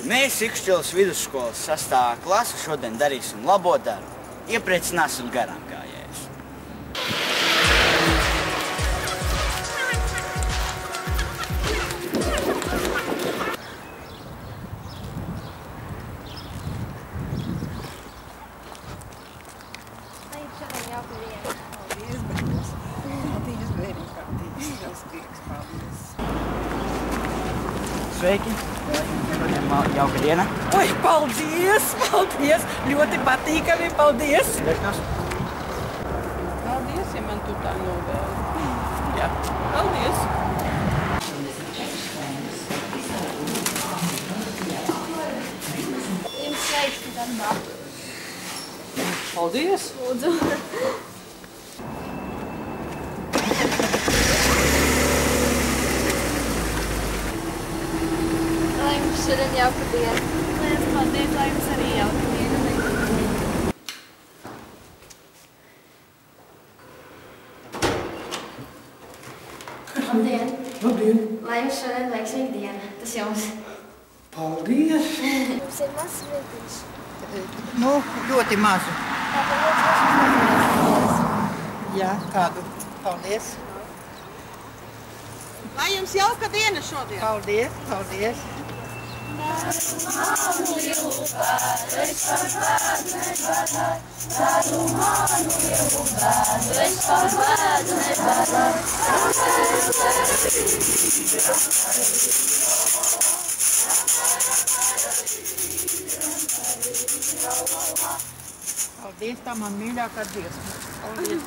Mēs Ikšķilas vidusskolas 6. klase šodien darīsim labo darbu. Iepriecināsim garām gājējus. Sveiki! Šodien jauka diena. Oi, paldies! Paldies! Ļoti patīkami, paldies! Paldies, ja man tu tā novēli. Jā, paldies! Jums sveiki darbā. Paldies! Lūdzu. Lai jums šodien jauka diena. Lielas paldies, lai jums arī jauka diena. Labdien! Labdien! Lai jums šodien veiksmīga diena. Tas jums. Paldies! Jums ir mazs vītiņš. Nu, ļoti mazu. Tāpēc ļoti paldies. Jā, kādu. Paldies. Lai jums jauka diena šodien! Paldies, paldies. Paldies, tā man mīļākā dziesma. Paldies.